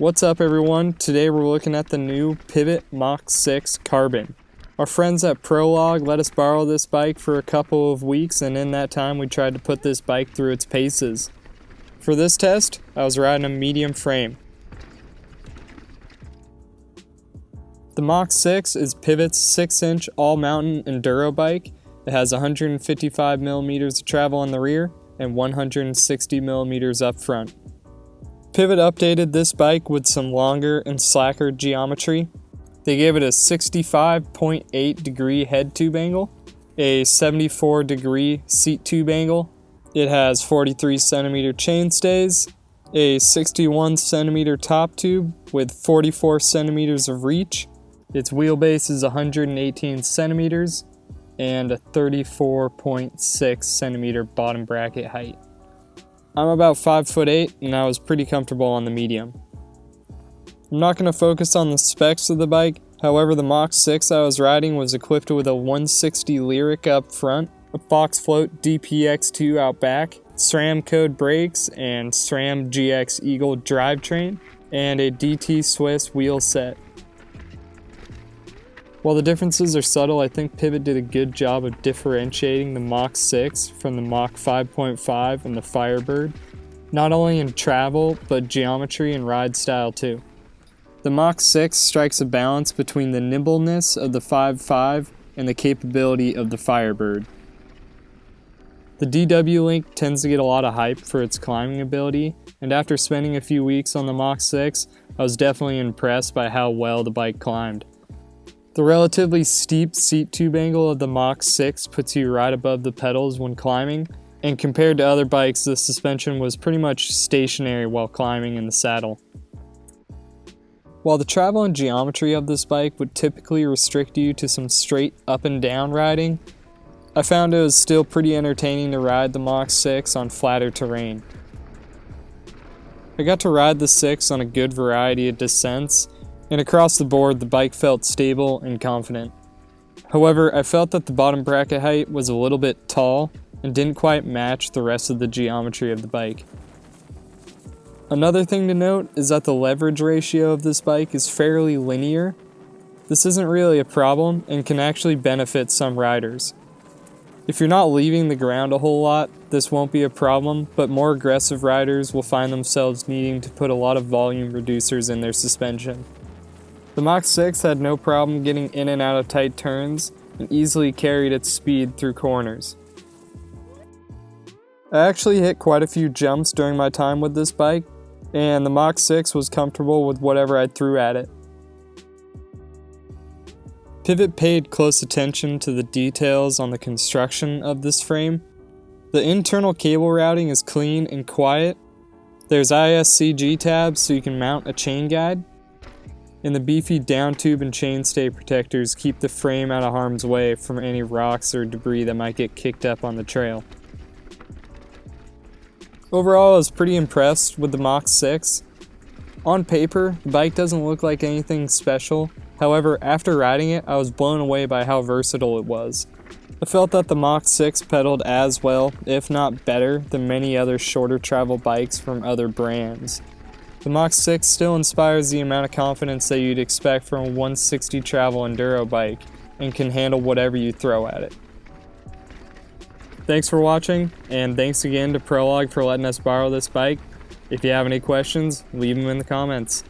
What's up everyone? Today we're looking at the new Pivot Mach 6 Carbon. Our friends at Prologue let us borrow this bike for a couple of weeks, and in that time we tried to put this bike through its paces. For this test, I was riding a medium frame. The Mach 6 is Pivot's 6-inch all-mountain enduro bike. It has 155mm of travel on the rear and 160mm up front. Pivot updated this bike with some longer and slacker geometry. They gave it a 65.8 degree head tube angle, a 74 degree seat tube angle. It has 43 centimeter chainstays, a 61 centimeter top tube with 44 centimeters of reach. Its wheelbase is 118 centimeters and a 34.6 centimeter bottom bracket height. I'm about 5'8" and I was pretty comfortable on the medium. I'm not going to focus on the specs of the bike, however the Mach 6 I was riding was equipped with a 160 Lyric up front, a Fox Float DPX2 out back, SRAM code brakes and SRAM GX Eagle drivetrain, and a DT Swiss wheel set. While the differences are subtle, I think Pivot did a good job of differentiating the Mach 6 from the Mach 5.5 and the Firebird, not only in travel, but geometry and ride style too. The Mach 6 strikes a balance between the nimbleness of the 5.5 and the capability of the Firebird. The DW Link tends to get a lot of hype for its climbing ability, and after spending a few weeks on the Mach 6, I was definitely impressed by how well the bike climbed. The relatively steep seat tube angle of the Mach 6 puts you right above the pedals when climbing, and compared to other bikes, the suspension was pretty much stationary while climbing in the saddle. While the travel and geometry of this bike would typically restrict you to some straight up and down riding, I found it was still pretty entertaining to ride the Mach 6 on flatter terrain. I got to ride the 6 on a good variety of descents, and across the board the bike felt stable and confident. However, I felt that the bottom bracket height was a little bit tall and didn't quite match the rest of the geometry of the bike. Another thing to note is that the leverage ratio of this bike is fairly linear. This isn't really a problem and can actually benefit some riders. If you're not leaving the ground a whole lot, this won't be a problem, but more aggressive riders will find themselves needing to put a lot of volume reducers in their suspension. The Mach 6 had no problem getting in and out of tight turns and easily carried its speed through corners. I actually hit quite a few jumps during my time with this bike, and the Mach 6 was comfortable with whatever I threw at it. Pivot paid close attention to the details on the construction of this frame. The internal cable routing is clean and quiet. There's ISCG tabs so you can mount a chain guide. And the beefy down tube and chainstay protectors keep the frame out of harm's way from any rocks or debris that might get kicked up on the trail. Overall, I was pretty impressed with the Mach 6. On paper, the bike doesn't look like anything special. However, after riding it, I was blown away by how versatile it was. I felt that the Mach 6 pedaled as well, if not better, than many other shorter travel bikes from other brands. The Mach 6 still inspires the amount of confidence that you'd expect from a 160 travel enduro bike and can handle whatever you throw at it. Thanks for watching, and thanks again to Prologue for letting us borrow this bike. If you have any questions, leave them in the comments.